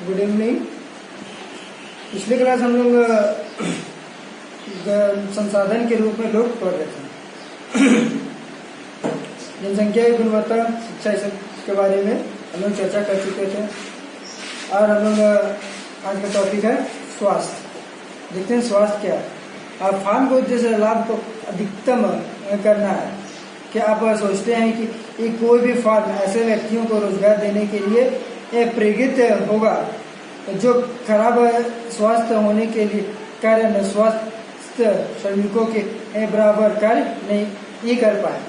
Good evening. पिछले class हम लोग संसाधन के रूप में लोग पढ़ रहे थे। जनसंख्या की गुणवत्ता शिक्षा इस के बारे में हम लोग चर्चा कर चुके थे और हम लोग आज का टॉपिक है स्वास्थ्य। देखते हैं स्वास्थ्य क्या है। फार्म को उद्देश्य लाभ को अधिकतम करना है। क्या आप सोचते हैं कि कोई भी फार्म ऐसे व्यक्तियों को रोजगार देने के लिए प्रेरित होगा जो खराब स्वास्थ्य होने के लिए कारण स्वास्थ्य श्रमिकों के बराबर कार्य नहीं कर पाए।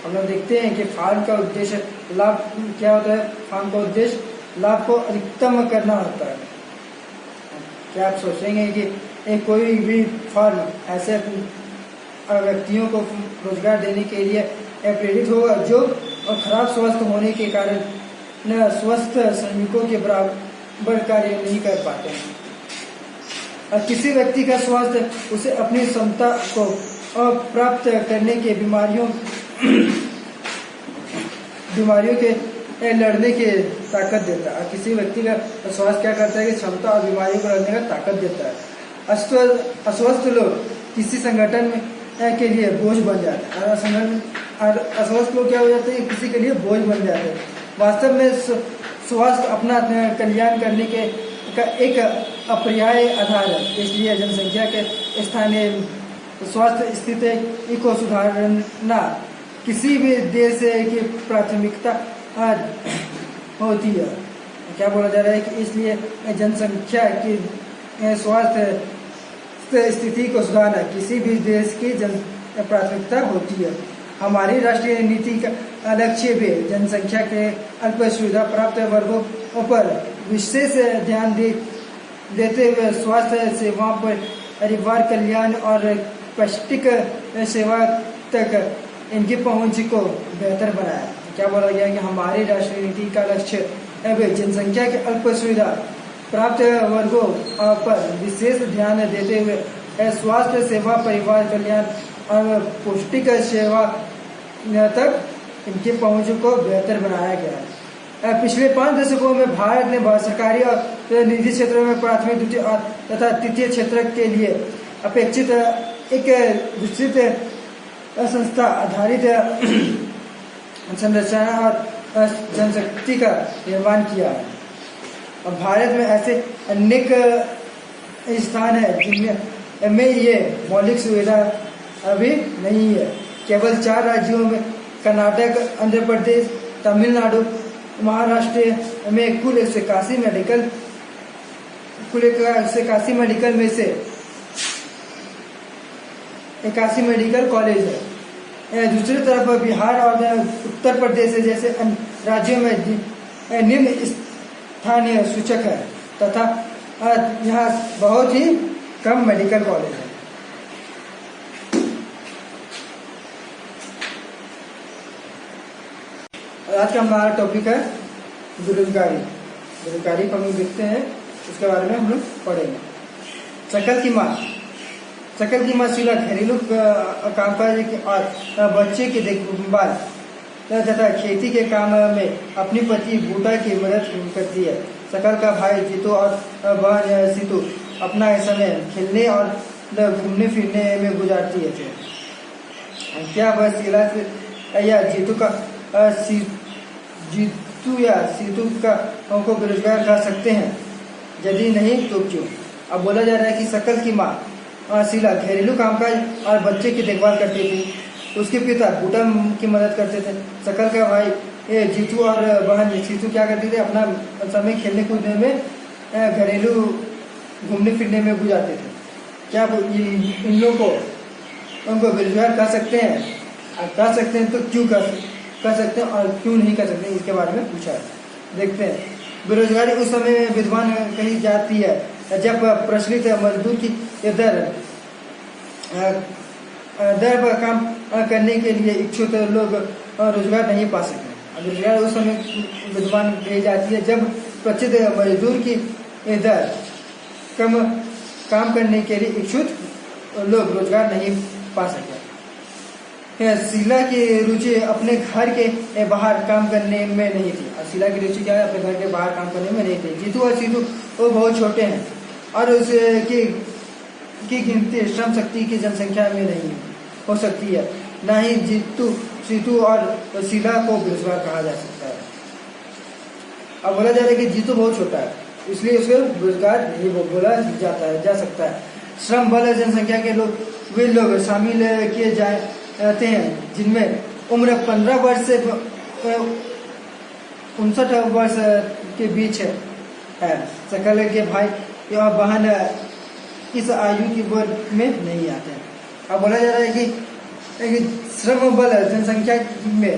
हम लोग देखते हैं कि फार्म का उद्देश्य लाभ क्या होता है। फार्म का उद्देश्य लाभ को अधिकतम करना होता है। क्या आप सोचेंगे कि कोई भी फार्म ऐसे व्यक्तियों को रोजगार देने के लिए प्रेरित होगा जो खराब स्वास्थ्य होने के कारण न स्वस्थ श्रमिकों के बराबर कार्य नहीं कर पाते हैं। किसी व्यक्ति का स्वास्थ्य उसे अपनी क्षमता को प्राप्त करने के बीमारियों के लड़ने की ताकत देता है। किसी व्यक्ति का स्वास्थ्य क्या करता है कि क्षमता और बीमारियों को लड़ने का ताकत देता है। अस्वस्थ लोग किसी संगठन में के लिए बोझ बन जाते हैं और अस्वस्थ लोग क्या हो जाते हैं, किसी के लिए बोझ बन जाते हैं। वास्तव में स्वास्थ्य अपना कल्याण करने के का एक अपर्याय आधार है। इसलिए जनसंख्या के स्थानीय स्वास्थ्य स्थिति को सुधारना किसी भी देश की प्राथमिकता होती है। क्या बोला जा रहा है कि इसलिए जनसंख्या की स्वास्थ्य स्थिति को सुधारना किसी भी देश की प्राथमिकता होती है। हमारी राष्ट्रीय नीति का लक्ष्य भी जनसंख्या के अल्प सुविधा प्राप्त वर्गों पर विशेष ध्यान देते हुए स्वास्थ्य सेवाओं पर परिवार कल्याण और पौष्टिक सेवा तक इनकी पहुंच को बेहतर बनाया। क्या बोला गया कि हमारी राष्ट्रीय नीति का लक्ष्य है जनसंख्या के अल्प सुविधा प्राप्त वर्गों पर विशेष ध्यान देते हुए स्वास्थ्य सेवा परिवार कल्याण और पौष्टिक सेवा तक इनकी पहुंच को बेहतर बनाया गया है। पिछले 5 दशकों में भारत ने सरकारी और निजी क्षेत्रों में प्राथमिक द्वितीय तथा तृतीय क्षेत्र के लिए अपेक्षित एक विस्तृत संस्था आधारित संरचना और जनशक्ति का निर्माण किया है। और भारत में ऐसे अनेक स्थान है जिनमें ये मौलिक सुविधा अभी नहीं है। केवल 4 राज्यों में कर्नाटक, आंध्र प्रदेश, तमिलनाडु, महाराष्ट्र में कुल 81 मेडिकल में से 81 मेडिकल कॉलेज है। दूसरी तरफ बिहार और उत्तर प्रदेश जैसे राज्यों में निम्न स्थानीय सूचक है तथा यहाँ बहुत ही कम मेडिकल कॉलेज है। आज का हमारा टॉपिक है बेरोजगारी। बेरोजगारी को हम लोग देखते हैं, उसके बारे में हम लोग पढ़ेंगे। शकल की माँ सीला घरेलू कामकाज और बच्चे की देखभाल तथा खेती के काम में अपनी पति बूटा की मदद करती है। शकल का भाई जीतू और बहन सीतू अपना समय खेलने और घूमने फिरने में गुजारती है। क्या वह सीला या जीतू या सीतू का उनको बेरोजगार कर सकते हैं? यदि नहीं तो क्यों? अब बोला जा रहा है कि शकल की माँ शीला घरेलू कामकाज और बच्चे की देखभाल करती थी। उसके पिता बूटा की मदद करते थे। शकल का भाई जीतू और बहन सीतू क्या करते थे, अपना समय खेलने कूदने में घरेलू घूमने फिरने में गुजारते थे। क्या इन लोगों को उनको बेरोजगार कर सकते हैं? कर सकते हैं तो क्यों कर सकते हैं और क्यों नहीं कर सकते, इसके बारे में पूछा है। देखते हैं। बेरोजगारी उस समय में विद्वान कही जाती है जब प्रचलित मजदूर की दर पर काम करने के लिए इच्छुक लोग रोजगार नहीं पा सके। बेरोजगार उस समय विद्वान कही जाती है जब प्रचलित मजदूर की दर काम करने के लिए इच्छुक लोग रोजगार नहीं पा सके। शीला की रुचि अपने घर के बाहर काम करने में नहीं थी। शीला की रुचि क्या है, अपने घर के बाहर काम करने में नहीं थे। जीतू और सीतू वो बहुत छोटे हैं और उसकी गिनती श्रम शक्ति की जनसंख्या में नहीं हो सकती है। न ही जीतू, सीतू और शीला को बेरोजगार कहा जा सकता है। अब बोला जा रहा है कि जीतू बहुत छोटा है, इसलिए उसको बेरोजगार नहीं बोला जा सकता है। श्रम बल जनसंख्या के लोग वे लोग शामिल किए जाते हैं जिनमें उम्र 15 वर्ष से 59 वर्ष के बीच है। सकल के भाई या बहन इस आयु की वर्ग में नहीं आते हैं। अब बोला जा रहा है कि श्रम बल जनसंख्या में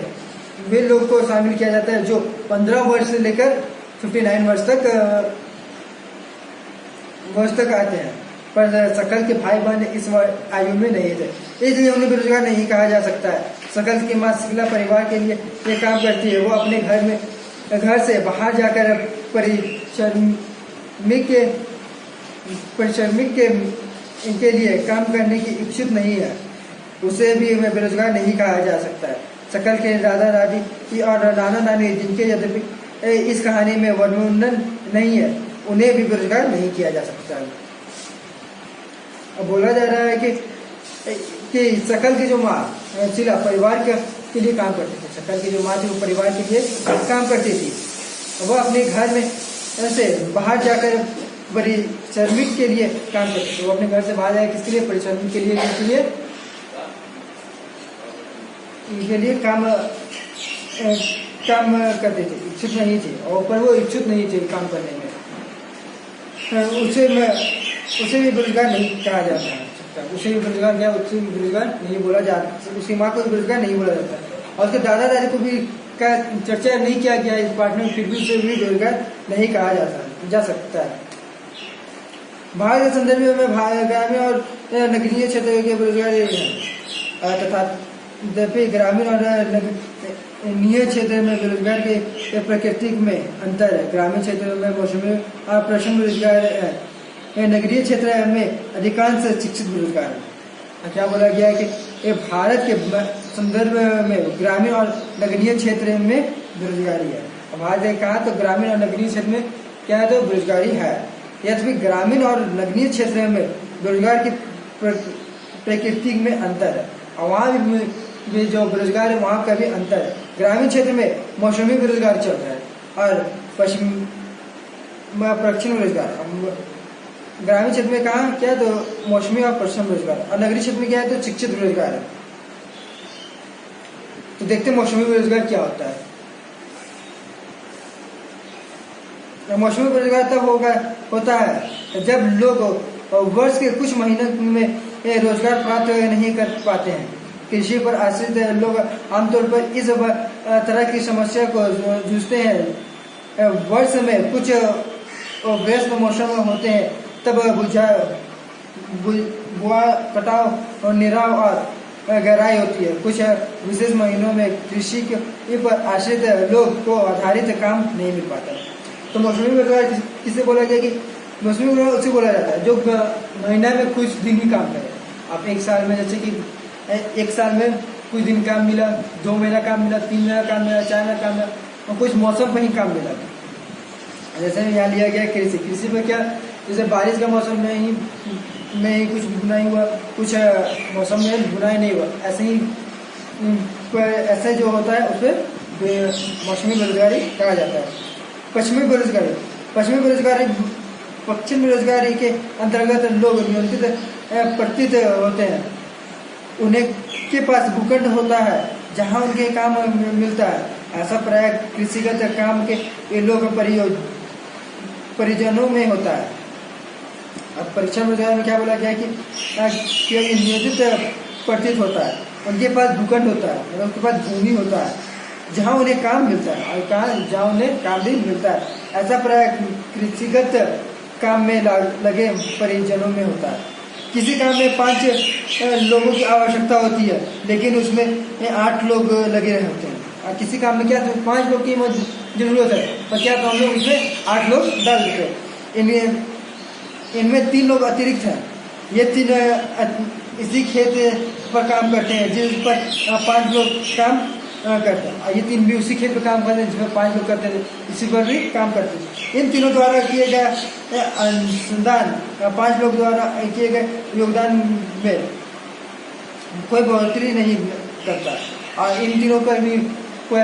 वे लोग को शामिल किया जाता है जो 15 वर्ष से लेकर 59 वर्ष तक आते हैं, पर सकल के भाई बहन इस आयु में नहीं थे, इसलिए उन्हें बेरोजगार नहीं कहा जा सकता है। सकल की माँ शीला परिवार के लिए ये काम करती है। वो अपने घर से बाहर जाकर परिश्रमिक के लिए काम करने की इच्छुक नहीं है, उसे भी बेरोजगार नहीं कहा जा सकता है। सकल के दादा दादी और नाना नानी जिनके यद्यपि इस कहानी में वर्णन नहीं है, उन्हें भी बेरोजगार नहीं किया जा सकता है। अब बोला जा रहा है कि सकल की जो माँ शीला परिवार के लिए काम करती थी। सकल की जो माँ थी वो परिवार के लिए काम करती थी। वो अपने घर में से बाहर जाकर परिश्रमिक के लिए काम करती थी। वो अपने घर से बाहर जाकर किसके लिए? परिश्रमिक के लिए इनके लिए काम करते थे। इच्छुक नहीं थे, और पर वो इच्छुक नहीं थे काम करने में। उसे भी बेरोजगार नहीं कहा जाता है। उसे भी बेरोजगार क्या? उसे भी बेरोजगार नहीं बोला जाता, उसकी माँ को भी बेरोजगार नहीं बोला जाता, और उसके दादा दादी को भी का चर्चा नहीं किया गया इस पाठ में, फिर भी उसे भी बेरोजगार नहीं कहा जा सकता है। भारत के संदर्भ में ग्रामीण और नगरीय क्षेत्र के बेरोजगारी तथा ग्रामीण और नगरीय क्षेत्र में बेरोजगार के प्रकृति में अंतर है। ग्रामीण क्षेत्र में मौसमी और प्रश्न बेरोजगार है, नगरीय क्षेत्र में अधिकांश शिक्षित बेरोजगार है। क्या बोला गया है कि भारत के संदर्भ में ग्रामीण और नगरीय क्षेत्र में बेरोजगारी है। भारत ने कहा तो ग्रामीण और नगरीय क्षेत्र में क्या है? तो बेरोजगारी है। यद्यपि ग्रामीण और नगरीय क्षेत्र में बेरोजगार की प्रकृति में अंतर है, और वहाँ भी जो बेरोजगार है वहाँ का भी अंतर है। ग्रामीण क्षेत्र में मौसमी बेरोजगार चल रहा है और पश्चिम बेरोजगार। ग्रामीण क्षेत्र में कहा क्या? तो मौसमी और पश्चिम बेरोजगार, और नगरीय क्षेत्र में क्या है? तो शिक्षित बेरोजगार है। तो देखते मौसमी बेरोजगार क्या होता है। मौसमी बेरोजगार तब होता है जब लोग वर्ष के कुछ महीनों में रोजगार प्राप्त नहीं कर पाते हैं। कृषि पर आश्रित लोग आमतौर पर इस तरह की समस्या को जूझते हैं। वर्ष में कुछ व्यस्त मौसम होते हैं, तब बुआ कटाव और निराव और गहराई होती है। कुछ विशेष महीनों में कृषि के पर आश्रित लोग को आधारित काम नहीं मिल पाता। तो मौसमी बेरोजगार किसे बोला जाए? कि मौसमी बेरोजगार उसे बोला जाता है जो महीना में कुछ दिन ही काम करे। आप एक साल में, जैसे कि एक साल में कुछ दिन काम मिला, 2 महीना काम मिला, 3 महीना काम मिला, 4 महीना काम मिला, और कुछ मौसम पर ही काम मिला। जैसे यहाँ लिया गया कृषि में क्या? जैसे बारिश का मौसम में ही कुछ बुनाई हुआ, कुछ मौसम में बुनाई नहीं हुआ, ऐसे जो होता है उसे मौसमी बेरोजगारी कहा जाता है। पश्चिमी बेरोजगारी के अंतर्गत लोग नियंत्रित प्रतीत होते हैं। उन्हें के पास भूखंड होता है जहां उनके काम मिलता है। ऐसा प्राय कृषिगत काम के ये लोग परिजनों में होता है। अब परीक्षा बेरोजगार में क्या बोला गया कि नियोजित प्रतीत होता है, उनके पास भूखंड होता है, मतलब उनके पास भूमि होता है जहां उन्हें काम मिलता है, और जहां उन्हें काम भी मिलता है। ऐसा प्राय कृषिगत काम में लगे परिजनों में होता है। किसी काम में 5 लोगों की आवश्यकता होती है, लेकिन उसमें 8 लोग लगे रहे होते हैं। और किसी काम में क्या तो 5 लोग की जरूरत है, पर क्या तो हम लोग इसमें 8 लोग डाल देते हैं। इनमें 3 लोग अतिरिक्त हैं। ये 3 इसी खेत पर काम करते हैं जिस पर 5 लोग काम करते हैं। ये 3 भी उसी खेत पे काम करते हैं जिसमें 5 लोग करते थे, इसी पर भी काम करते हैं। इन तीनों द्वारा किए गए अनुसंधान 5 लोग द्वारा किए गए योगदान में कोई बढ़ोतरी नहीं करता, और इन तीनों पर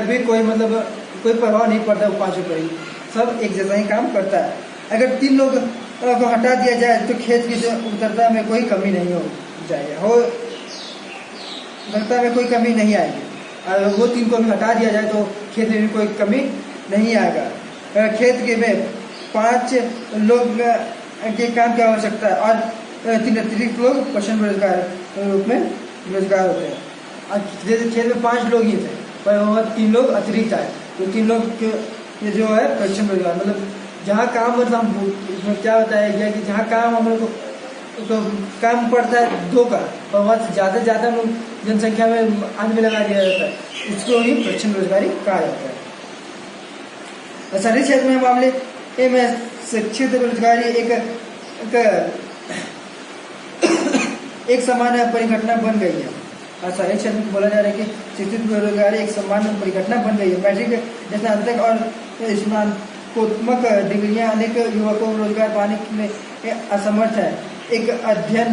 भी कोई मतलब कोई प्रभाव नहीं पड़ता। वो 5 पर ही सब एक जैसा ही काम करता है। अगर 3 लोग को हटा दिया जाए तो खेत की उतरता में कोई कमी नहीं हो जाएगी, हो उतरता में कोई कमी नहीं आएगी। और वो 3 को भी हटा दिया जाए तो खेत में भी कोई कमी नहीं आएगा। खेत के में 5 लोग के काम की आवश्यकता है, और 3 अतिरिक्त लोग क्वेश्चन बेरोजगार रूप में बेरोजगार होते हैं। जैसे खेत में 5 लोग ही थे पर वहाँ 3 लोग अतिरिक्त आए, तो 3 लोग ये जो है क्वेश्चन बेरोजगार, मतलब जहाँ काम मतलब इसमें क्या होता है कि जहाँ काम हम लोग को तो काम पड़ता है 2 का, और वहाँ से ज़्यादा हम लोग जनसंख्या में आदमी लगा दिया जाता है, इसको ही प्रच्छन्न बेरोजगारी कहा जाता है। शहरी क्षेत्र में मामले में शिक्षित बेरोजगारी एक सामान्य परिघटना बन गई है। और शहरी क्षेत्र में बोला जा रहा है कि शिक्षित बेरोजगारी एक सामान्य परिघटना बन गई है। मैट्रिक स्नातक और स्नातकोत्तरक डिग्रियां अनेक युवकों को रोजगार पाने में असमर्थ है। एक अध्ययन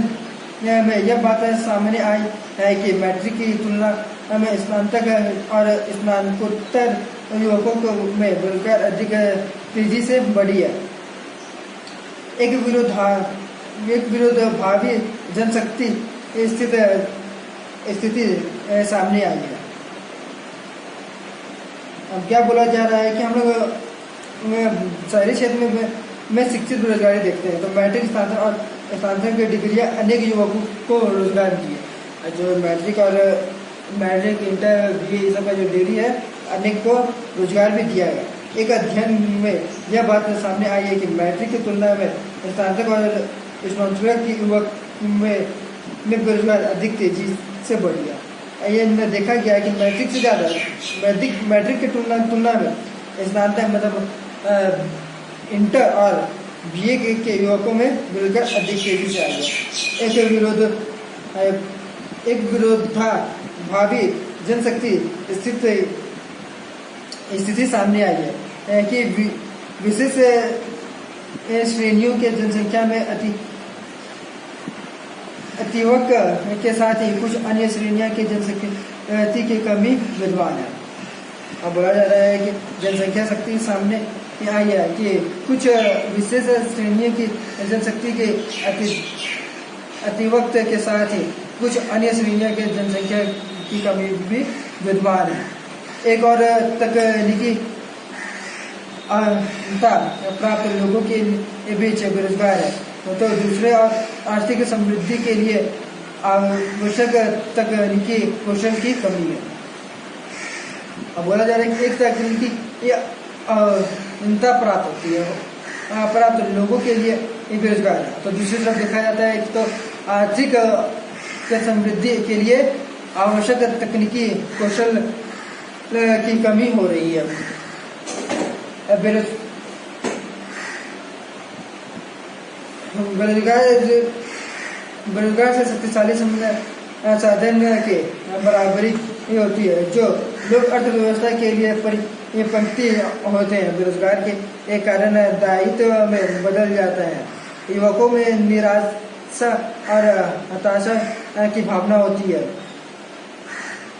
में यह बात सामने आई है कि मैट्रिक की तुलना में स्नातक और स्नातकोत्तर युवकों को में बेरोजगार अधिक तेजी से बढ़ी है। एक विरोधाभावी जनशक्ति स्थिति सामने आई है। अब क्या बोला जा रहा है कि हम लोग शहरी क्षेत्र में शिक्षित बेरोजगारी देखते हैं, तो मैट्रिक स्नातक और स्नातक की डिग्रियां अनेक युवकों को रोजगार दी है। जो मैट्रिक इंटर BA ये सब का जो डिग्री है अनेक को रोजगार भी दिया है। एक अध्ययन में यह बात सामने आई है कि मैट्रिक की तुलना में स्नातक और स्नातक की युवक में बेरोजगार अधिक तेजी से बढ़ी है। ये देखा गया है कि मैट्रिक से ज़्यादा मैट्रिक की तुलना में स्नातक मतलब इंटर और BA के युवकों में बेरोजगार अधिक तेजी से आ गया। एक विरोधाभावी जनशक्ति स्थिति सामने आई है कि विशेष श्रेणियों के जनसंख्या में अतिवक के साथ ही कुछ अन्य श्रेणियों की जनसंख्या की कमी विद्यमान है। अब बोला जा रहा है कि जनसंख्या शक्ति सामने आई है कि कुछ विशेष श्रेणियों की जनशक्ति के अतिवक्त के साथ ही कुछ अन्य श्रेणियों के जनसंख्या की कमी भी विद्यमान है। एक और तकनीकी प्राप्त लोगों के बीच बेरोजगार है, तो दूसरे और आर्थिक समृद्धि के लिए आवश्यक तकनीकी कौशल की कमी है। अब बोला जा रहा है कि एक तकनीकी प्राप्त होती है प्राप्त लोगों के लिए बेरोजगार है, तो दूसरी तरफ देखा जाता है कि तो आर्थिक समृद्धि के लिए आवश्यक तकनीकी कौशल की कमी हो रही है। बेरोजगार से शक्तिशाली साधन के बराबरी होती है, जो लोग अर्थव्यवस्था के लिए पंक्ति होते हैं। बेरोजगार के एक कारण दायित्व में बदल जाता है। युवकों में निराशा और हताशा की भावना होती है।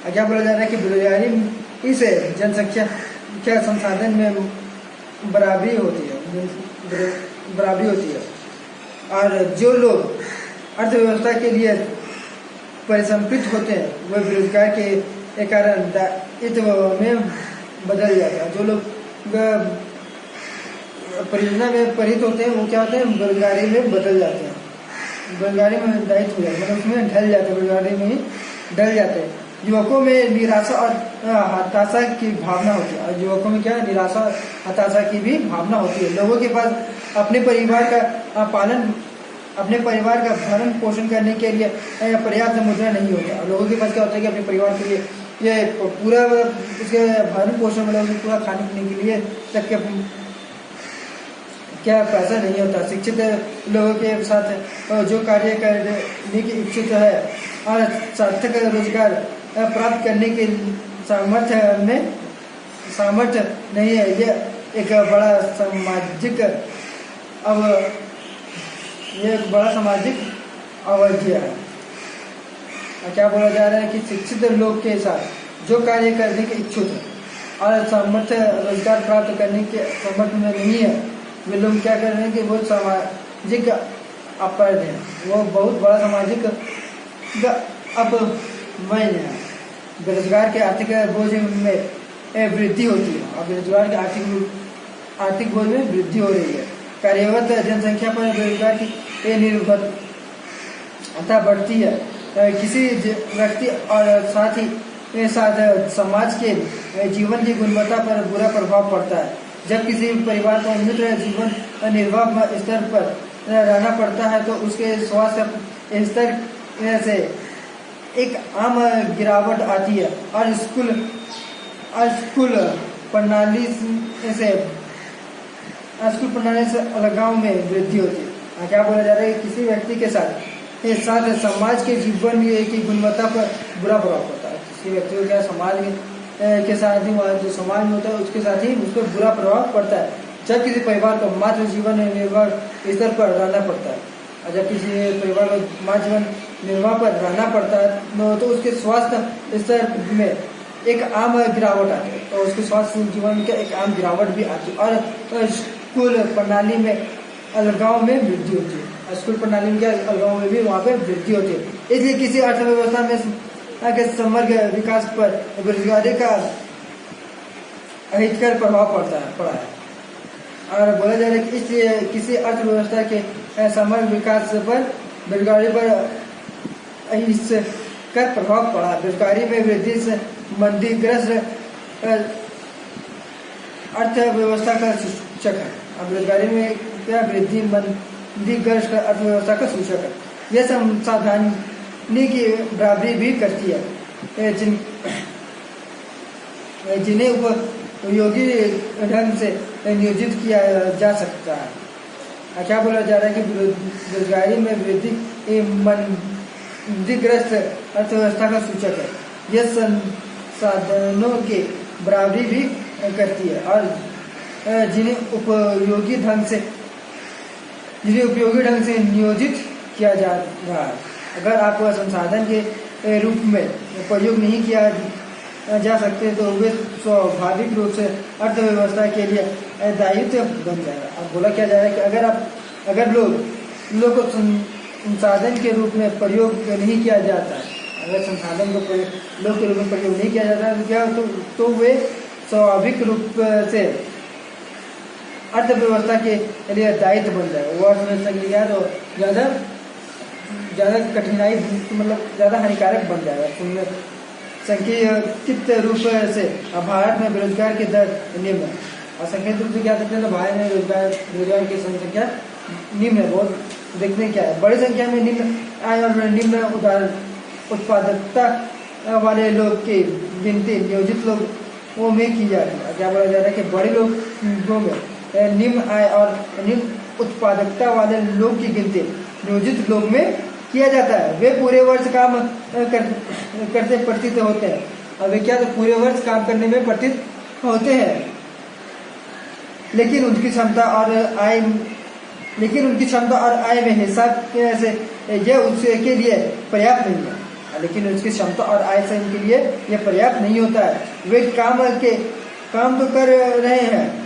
क्या बोला जा रहा है कि बेरोजगारी इस जनसंख्या के संसाधन में बराबरी होती है, और जो लोग अर्थव्यवस्था के लिए परिसंपित होते हैं वह बेरोजगार के कारण दायित्व में बदल जाता है। जो लोग परियोजना में परिहित होते हैं वो क्या होते हैं, बेरोजगारी में बदल जाते हैं, बेरोजगारी में दायित्व हो जाते हैं, मतलब उसमें ढल जाते हैं, बेरोजगारी में ही ढल जाते हैं। युवकों में निराशा और हताशा की भावना होती है, और युवकों में क्या निराशा हताशा की भी भावना होती है। लोगों के पास अपने परिवार का भरण पोषण करने के लिए पर्याप्त मुद्रा नहीं होता। लोगों के पास क्या होता है कि अपने परिवार के लिए ये पूरा उसके भरण पोषण मतलब पूरा खाने पीने के लिए तक के क्या पैसा नहीं होता। शिक्षित लोगों के साथ जो कार्य करने की इच्छुक है और सार्थक रोजगार प्राप्त करने के सामर्थ्य नहीं है। ये एक बड़ा सामाजिक अवज्ञा है। क्या बोला जा रहा है कि शिक्षित लोग के साथ जो कार्य करने के इच्छुक है और सामर्थ्य रोजगार प्राप्त करने के सामर्थ्य में नहीं है, वे लोग क्या कर रहे हैं कि वो सामाजिक अपराध है, वो बहुत बड़ा सामाजिक अपमान है। बेरोजगार के आर्थिक बोझ में वृद्धि होती है और बेरोजगार के आर्थिक बोझ में वृद्धि हो रही है। कार्यरत जनसंख्या पर बेरोजगार की निर्भरता बढ़ती है। किसी व्यक्ति और साथ ही समाज के जीवन की गुणवत्ता पर बुरा प्रभाव पड़ता है। जब किसी परिवार को मित्र जीवन निर्वाह स्तर पर रहना पड़ता है तो उसके स्वास्थ्य स्तर से एक आम गिरावट आती है और स्कूल प्रणाली से अलगाव में वृद्धि होती है। क्या बोला जा रहा है, किसी व्यक्ति के साथ समाज के जीवन की गुणवत्ता पर बुरा प्रभाव पड़ता है। किसी व्यक्ति को क्या समाज के साथ ही जो समाज में होता है उसके साथ ही उस पर बुरा प्रभाव पड़ता है। जब किसी परिवार को मातृ जीवन निर्वाह स्तर पर रहना पड़ता है और जब किसी परिवार को मातृ जीवन निर्वाह पर रहना पड़ता है तो उसके स्वास्थ्य स्तर में एक आम गिरावट आती है। तो उसके स्वास्थ्य जीवन का एक आम गिरावट भी आती है और स्कूल प्रणाली में अलगाव में वृद्धि होती है। स्कूल प्रणाली में अलगाव में भी वहाँ पे वृद्धि होती है। इसलिए किसी अर्थव्यवस्था में समग्र विकास पर बेरोजगारी का अहितकर प्रभाव पड़ा है। और बोला जा रहा है कि इसलिए किसी अर्थव्यवस्था के समग्र विकास पर बेरोजगारी पर अहितकर प्रभाव पड़ा। बेरोजगारी में वृद्धि से मंदीग्रस्त अर्थव्यवस्था का सूचक है। अब बेरोजगारी में क्या वृद्धि मंदीग्रस्त अर्थव्यवस्था का सूचक है। यह संसाधनी की बराबरी भी करती है जिन्हें उपयोगी ढंग से नियोजित किया जा सकता है। क्या बोला जा रहा है कि बेरोजगारी में वृद्धि मंदीग्रस्त अर्थव्यवस्था का सूचक है। यह संसाधनों की बराबरी भी करती है और जिन्हें उपयोगी ढंग से नियोजित किया जा रहा है। अगर आप संसाधन के रूप में प्रयोग नहीं किया जा सकते तो वे स्वाभाविक रूप से अर्थव्यवस्था के लिए दायित्व बन जाएगा। अब बोला क्या जा रहा है कि अगर लोग को संसाधन के रूप में प्रयोग नहीं किया जाता है, अगर संसाधन को लोग के रूप में प्रयोग नहीं किया जाता है तो क्या तो वे स्वाभाविक रूप से अर्थव्यवस्था के लिए दायित्व बन जाएगा। वो अर्थव्यवस्था के लिए तो ज़्यादा कठिनाई मतलब ज़्यादा हानिकारक बन जाएगा। संख्यित रूप से भारत में बेरोजगार की दर निम्न है और संख्यित रूप से क्या सकते हैं तो भारत में बेरोजगार की संख्या निम्न है। बहुत देखने क्या है, बड़ी संख्या में निम्न आय और निम्न उत्पादकता वाले लोग की गिनती नियोजित लोगों में की जा रही है। क्या बोला जा रहा है कि बड़े लोगों में निम्न आय और निम्न उत्पादकता वाले लोग की गिनती नियोजित लोग में किया जाता है। वे पूरे वर्ष काम करते प्रतीत होते हैं और वे क्या तो पूरे वर्ष काम करने में प्रतीत होते हैं, लेकिन उनकी क्षमता और आय में हिसाब से यह उसके लिए पर्याप्त नहीं है। लेकिन उसकी क्षमता और आय से उनके लिए यह पर्याप्त नहीं होता है। वे काम तो कर रहे हैं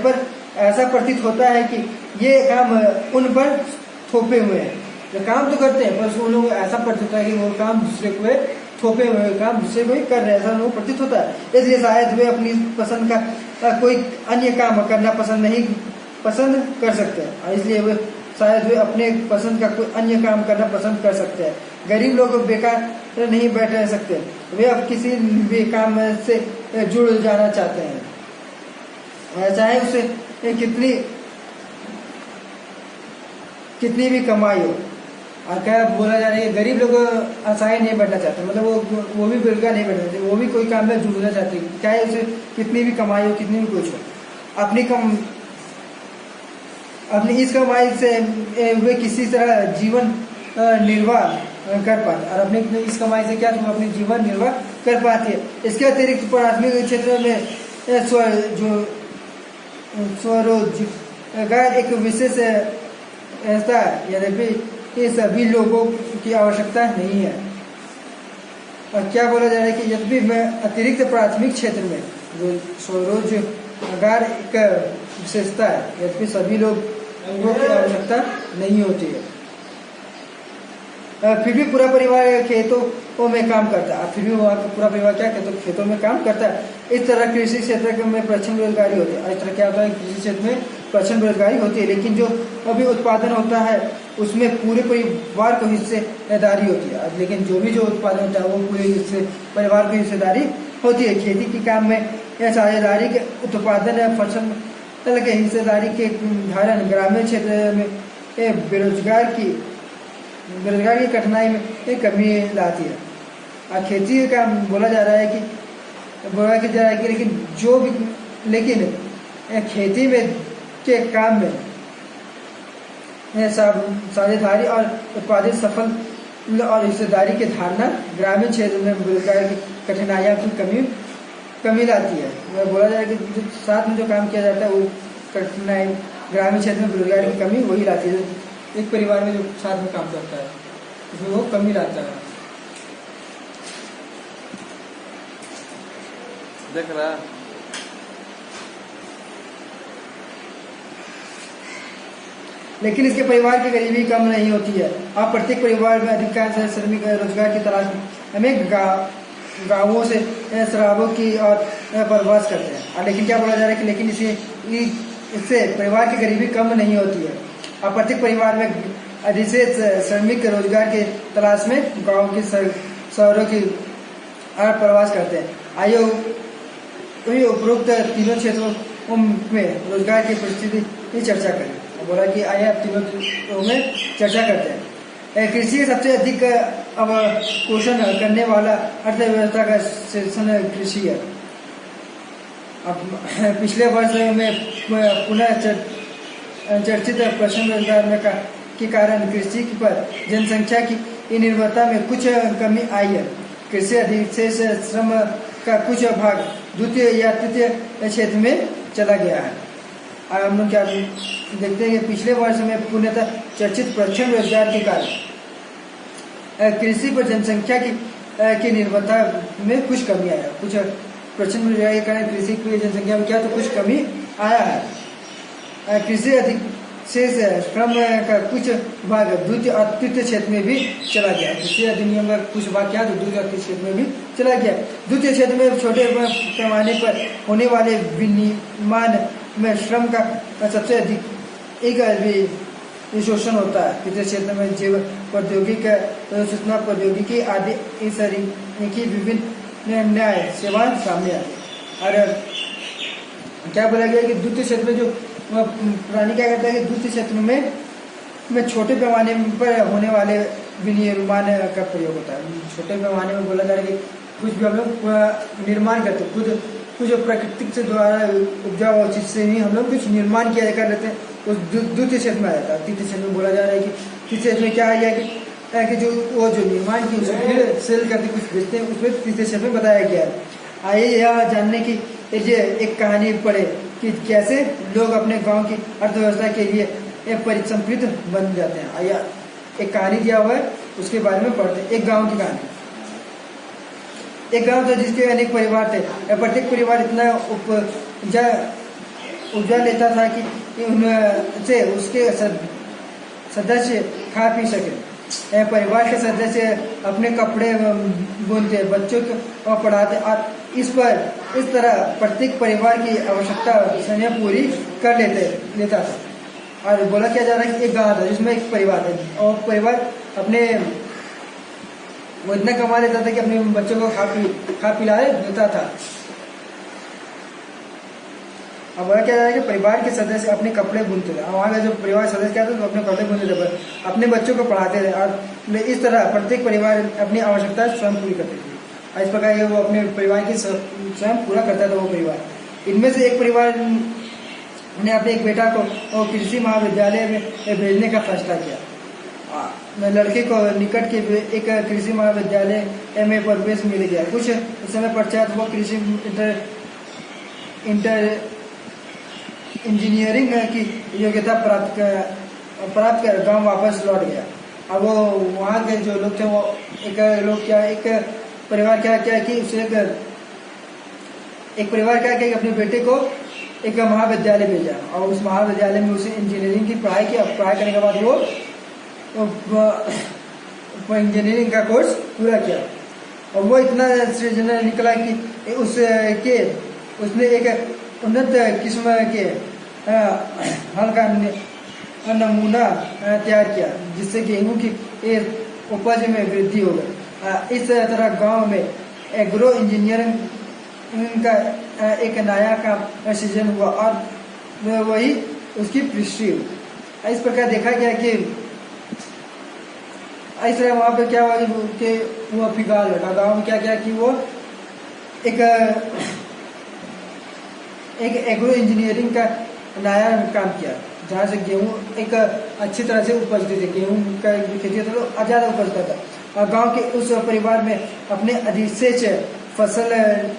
पर ऐसा प्रतीत होता है कि ये काम उन पर थोपे हुए हैं। जो काम तो करते हैं पर उन लोग ऐसा प्रतीत होता है कि वो काम दूसरे को थोपे हुए काम दूसरे को ही कर रहे हैं, ऐसा उनको प्रतीत होता है। इसलिए शायद वे अपनी पसंद का कोई अन्य काम करना पसंद कर सकते हैं और इसलिए वे शायद वे अपने पसंद का कोई अन्य काम करना पसंद कर सकते हैं। गरीब लोग बेकार नहीं बैठ रह सकते, वे अब किसी भी काम से जुड़ जाना चाहते हैं, चाहे उसे कितनी भी कमाई हो। और क्या बोला जा रहा है, गरीब लोग आसानी नहीं बैठना चाहते, मतलब वो भी बेरोजगार नहीं बैठना चाहते, वो भी कोई काम में जुड़ना चाहते, चाहे उसे कितनी भी कमाई हो, कितनी भी कुछ हो। अपनी इस कमाई से वे किसी तरह जीवन निर्वाह कर पाते और अपने इस कमाई से क्या तुम अपनी जीवन निर्वाह कर पाती है। इसके अतिरिक्त प्राथमिक क्षेत्र में स्वरोजगार एक विशेष ऐसा है, यद्यपि ये सभी लोगों की आवश्यकता नहीं है। और क्या बोला जा रहा है कि यद्यपि मैं अतिरिक्त प्राथमिक क्षेत्र में जो स्वरोजगार एक विशेषता है, यद्यपि सभी लोगों की आवश्यकता नहीं होती है। फिर भी पूरा परिवार खेतों में काम करता है। फिर भी वहाँ पूरा परिवार क्या खेतों में काम करता है। इस तरह कृषि क्षेत्र में प्रचंड बेरोजगारी होती है। इस तरह क्या होता है, कृषि क्षेत्र में प्रचंड बेरोजगारी होती है, लेकिन जो अभी उत्पादन होता है उसमें पूरे परिवार को हिस्सेदारी होती है। लेकिन जो उत्पादन होता है वो पूरे परिवार को हिस्सेदारी होती है। खेती के काम में साझेदारी के उत्पादन फसल के हिस्सेदारी के उदाहरण ग्रामीण क्षेत्र में बेरोजगारी की कठिनाई में एक कमी लाती है। और खेती का बोला जा रहा है कि लेकिन खेती में के काम में साझेदारी और उत्पादित सफल और हिस्सेदारी की धारणा ग्रामीण क्षेत्र में बेरोजगारी की कठिनाइयों की कमी लाती है। बोला जाए कि जो साथ में जो काम किया जाता है वो कठिनाई ग्रामीण क्षेत्र में बेरोजगारी की कमी वही लाती है। एक परिवार में जो साथ में काम करता है उसमें वो कमी लाता है। देख रहा लेकिन इसके परिवार की गरीबी कम नहीं होती है। अब प्रत्येक परिवार में अधिकांश श्रमिक रोजगार की तलाश में हमें गांवों से शराबों की और प्रवास करते हैं। लेकिन क्या बोला जा रहा है कि लेकिन इससे परिवार की गरीबी कम नहीं होती है। अब प्रत्येक परिवार में अधिशेष श्रमिक रोजगार की तलाश में गांव के शहरों की और प्रवास करते हैं। आइए उपरोक्त तीनों क्षेत्रों में रोजगार की परिस्थिति की चर्चा करें। बोला कि आइए आप तीनों क्षेत्रों में चर्चा करते हैं। कृषि सबसे अधिक अवशोषण करने वाला अर्थव्यवस्था का शीर्षण कृषि है। अब पिछले वर्ष में पुनः चर्चित प्रश्न रोजगार में के कारण कृषि पर जनसंख्या की निर्भरता में कुछ कमी आई है। कृषि अधिशेष श्रम का कुछ भाग द्वितीय या तृतीय क्षेत्र में चला गया है। और हम लोग क्या देखते हैं कि पिछले वर्ष में पूर्णतः चर्चित प्रश्न रोजगार के कारण कृषि पर जनसंख्या की निर्भरता में कुछ कमी आया। कुछ प्रश्न रोजगार के कारण कृषि की जनसंख्या में क्या तो कुछ कमी आया है। कृषि अधिशेष श्रम का कुछ भाग द्वितीय और तृतीय क्षेत्र में भी चला गया। कृषि अधिनियम का कुछ भाग क्या तो द्वितीय और तृतीय क्षेत्र में भी चला गया। द्वितीय क्षेत्र में छोटे पैमाने पर होने वाले विनिर्माण में श्रम का सबसे अधिक एक शोषण होता है। तृतीय क्षेत्र में जैव प्रौद्योगिकी, सूचना प्रौद्योगिकी आदि इस की विभिन्न न्याय सेवाएं सामने आती। और क्या बोला गया कि द्वितीय क्षेत्र में जो प्राणी क्या करता है कि द्वितीय क्षेत्र में छोटे पैमाने पर होने वाले विनिर्माण का प्रयोग होता है। छोटे पैमाने में बोला जा रहा है कि कुछ भी हम लोग निर्माण करते हैं, खुद कुछ प्राकृतिक से द्वारा उपजाऊ चीज से ही हम लोग कुछ निर्माण किया कर लेते हैं, उस द्वितीय क्षेत्र में आ जाता है। तृतीय क्षेत्र में बोला जा रहा है कि तृतीय क्षेत्र में क्या है कि जो वो जो निर्माण की उसको सेल करते कुछ बेचते हैं, उसमें तृतीय क्षेत्र में बताया गया है। आइए यह जानने की एक कहानी पढ़े कि कैसे लोग अपने गांव की अर्थव्यवस्था के लिए परिसंपृत बन जाते हैं। आइए एक कहानी दिया हुआ है उसके बारे में पढ़ते हैं। एक गांव की कहानी। एक गांव था जिसके अनेक परिवार थे। प्रत्येक परिवार इतना उपजा लेता था कि उनसे उसके सदस्य खा पी सके। परिवार के सदस्य अपने कपड़े बुनते, बच्चों को पढ़ाते और इस तरह प्रत्येक परिवार की आवश्यकता समय पूरी कर लेता था। और बोला क्या जा रहा है कि एक गांव था जिसमें एक परिवार था और परिवार अपने वो इतना कमा लेता था कि अपने बच्चों को खा पिला देता था। अब बोला क्या जा रहा है कि परिवार के सदस्य अपने कपड़े बुनते थे। वहाँ का जो परिवार सदस्य क्या थे तो अपने कपड़े बुनते थे, अपने बच्चों को पढ़ाते थे और इस तरह प्रत्येक परिवार अपनी आवश्यकता स्वयं पूरी करते थे। इस प्रकार के वो अपने परिवार की स्वयं पूरा करता था वो परिवार। इनमें से एक परिवार ने अपने एक बेटा को कृषि महाविद्यालय में भेजने का फैसला किया। लड़के को निकट के एक कृषि महाविद्यालय MA प्रवेश मिल गया। कुछ समय पश्चात वो कृषि इंटर इंजीनियरिंग की योग्यता प्राप्त कर गांव वापस लौट गया। अब वो वहाँ के जो लोग थे वो एक परिवार क्या क्या कि उसे एक परिवार क्या कि अपने बेटे को एक महाविद्यालय भेजा और उस महाविद्यालय में उसे इंजीनियरिंग की पढ़ाई की। पढ़ाई करने के बाद वो इंजीनियरिंग का कोर्स पूरा किया और वो इतना सृजनशील निकला कि उसने एक उन्नत किस्म के हल का नमूना तैयार किया जिससे गेहूं की उपज में वृद्धि हो गई। इस तरह गांव में एग्रो इंजीनियरिंग का एक नया काम सृजन हुआ और वही उसकी पुष्टि हुई। इस प्रकार देखा गया कि इस तरह वहाँ पे क्या हुआ कि वो फिगाल लगा गाँव में क्या क्या कि वो एक एग्रो इंजीनियरिंग का नया काम किया जहाँ से गेहूँ एक अच्छी तरह से उपजते थे। गेहूँ का खेती होता तो ज़्यादा उपजता था और गांव के उस परिवार में अपने अधिशेष फसल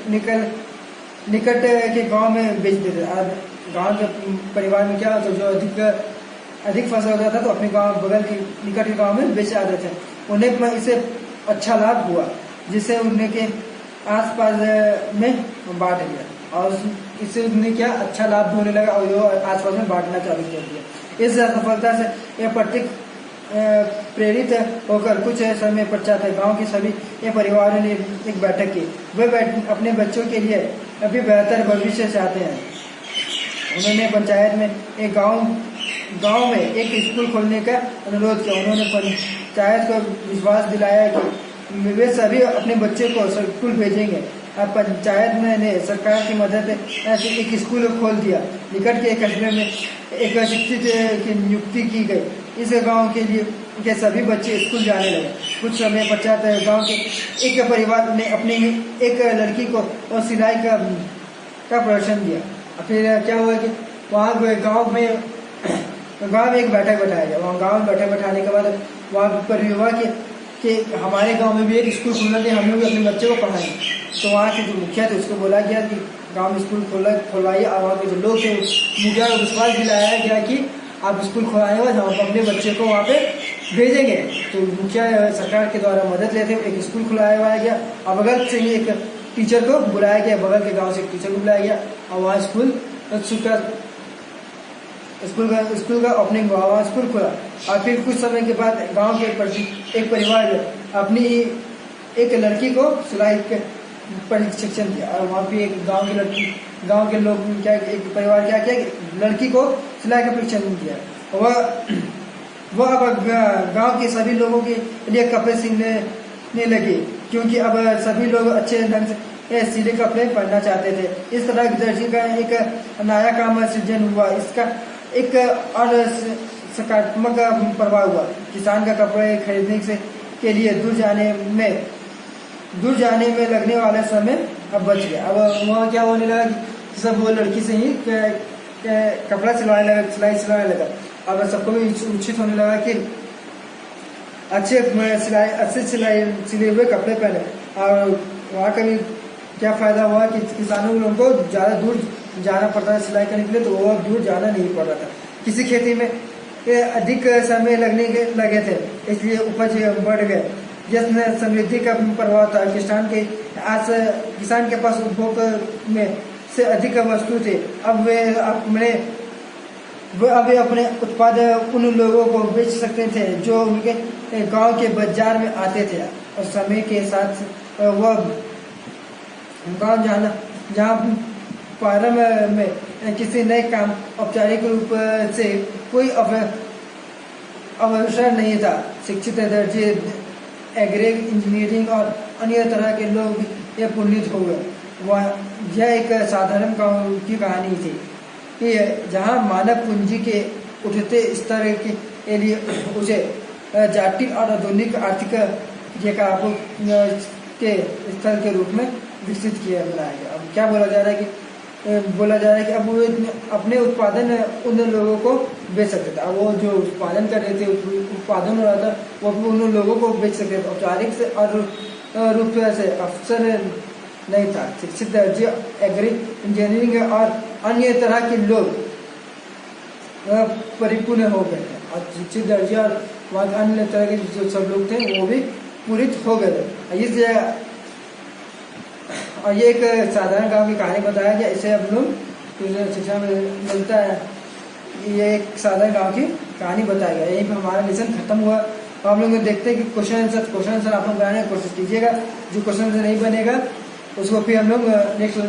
निकट के गांव में बेच देते। और गांव के परिवार में क्या होता जो अधिक फसल होता था तो अपने गांव बगल के निकट के गांव में बेच आते थे। उन्हें इससे अच्छा लाभ हुआ जिससे उन्हें के आसपास में बांट गया और इससे उन्हें क्या अच्छा लाभ होने लगा और वो आसपास में बांटना चालू कर दिया। इस सफलता से यह प्रत्येक प्रेरित होकर कुछ समय पश्चात गांव के सभी परिवारों ने एक बैठक की। वे अपने बच्चों के लिए अभी बेहतर भविष्य चाहते हैं। उन्होंने पंचायत में एक गांव में एक स्कूल खोलने का अनुरोध किया। उन्होंने पंचायत को विश्वास दिलाया कि वे सभी अपने बच्चे को स्कूल भेजेंगे। अब पंचायत ने सरकार की मदद से एक स्कूल खोल दिया। निकट के एक कस्बे में एक शिक्षित की नियुक्ति की गई। इस गांव के लिए के सभी बच्चे स्कूल जाने लगे। कुछ समय पश्चात गांव के एक परिवार ने अपनी एक लड़की को और सिलाई का प्रदर्शन दिया। फिर क्या हुआ कि वहाँ गांव में एक बैठक बैठाया गया। वहाँ गाँव में बैठक बैठाने के बाद वहाँ पर हुआ कि हमारे गांव में भी एक स्कूल खोलना चाहिए, हम लोग अपने बच्चे को पढ़ाएंगे। तो वहाँ के जो मुखिया थे उसको बोला गया कि गांव में स्कूल खोलवाइए और वहाँ के जो लोग थे मुखिया को विश्वास दिलाया गया कि आप स्कूल खोलाएंगे और हम अपने बच्चे को वहाँ पे भेजेंगे। तो मुखिया सरकार के द्वारा मदद लेते हुए एक स्कूल खुलाया गया और बगल से ही एक टीचर को बुलाया गया। बगल के गाँव से एक टीचर को बुलाया गया और वहाँ स्कूल का ओपनिंग हुआ। वहाँ स्कूल खुला और फिर कुछ समय के बाद गांव के एक परिवार अपनी एक लड़की को सिलाई के प्रशिक्षण दिया और वहाँ पे एक गांव के लोग क्या एक परिवार क्या किया लड़की को सिलाई का प्रशिक्षण दिया। वह अब गांव के सभी लोगों के लिए कपड़े सिलने लगे क्योंकि अब सभी लोग अच्छे ढंग से सिले कपड़े पहनना चाहते थे। इस तरह दर्जी का एक नया काम सृजन हुआ। इसका एक और सकारात्मक प्रभाव हुआ। किसान का कपड़े खरीदने से के लिए दूर जाने में लगने वाला समय अब बच गया। अब वहाँ क्या होने लगा कि सब वो लड़की से ही कपड़ा सिलाई लगा। अब सबको भी उचित होने लगा कि अच्छे सिले हुए कपड़े पहने। और वहाँ का भी क्या फायदा हुआ कि किसानों लोगों को ज़्यादा दूर जाना पड़ता था सिलाई करने के लिए, तो वो दूर जाना नहीं पड़ रहा था। किसी खेती में अधिक समय लगे थे इसलिए उपज बढ़ गए जिसने समृद्धि का प्रभाव था। किसान के पास उपभोग में से अधिक वस्तु थे। अब वे अपने उत्पाद उन लोगों को बेच सकते थे जो उनके गांव के बाजार में आते थे। और समय के साथ वह गांव जहाँ प्रारंभ में किसी नए काम औपचारिक रूप से कोई अवसर नहीं था। शिक्षित दर्जे एग्री इंजीनियरिंग और अन्य तरह के लोग ये पुनीत हो गए। यह एक साधारण गांव की कहानी थी कि जहां मानव पूंजी के उठते स्तर के लिए उसे जटिल और आधुनिक आर्थिक क्रियाकलापों के स्थल के रूप में विकसित किया बनाया गया। अब क्या बोला जा रहा है कि बोला जा रहा है कि अब वो अपने उत्पादन उन लोगों को बेच सकते थे। अब वो जो उत्पादन कर रहे थे, उत्पादन हो रहा था, वो उन लोगों को बेच सकते थे। औपचारिक से और रूप से अफसर नहीं था। शिक्षित दर्जे एग्री इंजीनियरिंग और अन्य तरह के लोग परिपूर्ण हो गए थे, और शिक्षित दर्जे और अन्य तरह के जो सब लोग थे वो भी पूरित हो गए थे। और ये एक साधारण गांव की कहानी बताया गया। इसे हम लोग शिक्षा में मिलता है। ये एक साधारण गांव की कहानी बताया गया। यहीं पर हमारा लेसन खत्म हुआ। तो हम लोग देखते हैं कि क्वेश्चन आंसर आप लोग बनाने की कोशिश कीजिएगा। जो क्वेश्चन आंसर नहीं बनेगा उसको फिर हम लोग नेक्स्ट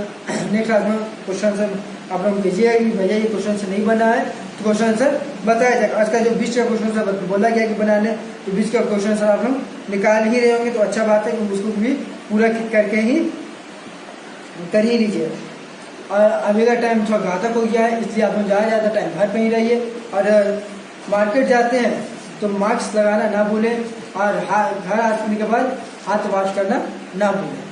क्लास में क्वेश्चन आंसर आप लोग कीजिएगा कि भैया ये क्वेश्चन आंसर नहीं बना है तो क्वेश्चन आंसर बताया जाएगा। आज का जो 20 का क्वेश्चन आंसर बोला गया कि बनाने, तो 20 का क्वेश्चन आंसर आप लोग निकाल ही रहे होंगे तो अच्छा बात है कि उसको भी पूरा करके ही कर ही लीजिए। और अभी का टाइम थोड़ा घातक हो गया है, इसलिए आप लोग ज़्यादा टाइम घर पर ही रहिए। और मार्केट जाते हैं तो मास्क लगाना ना भूलें, और घर आने के बाद हाथ वॉश करना ना भूलें।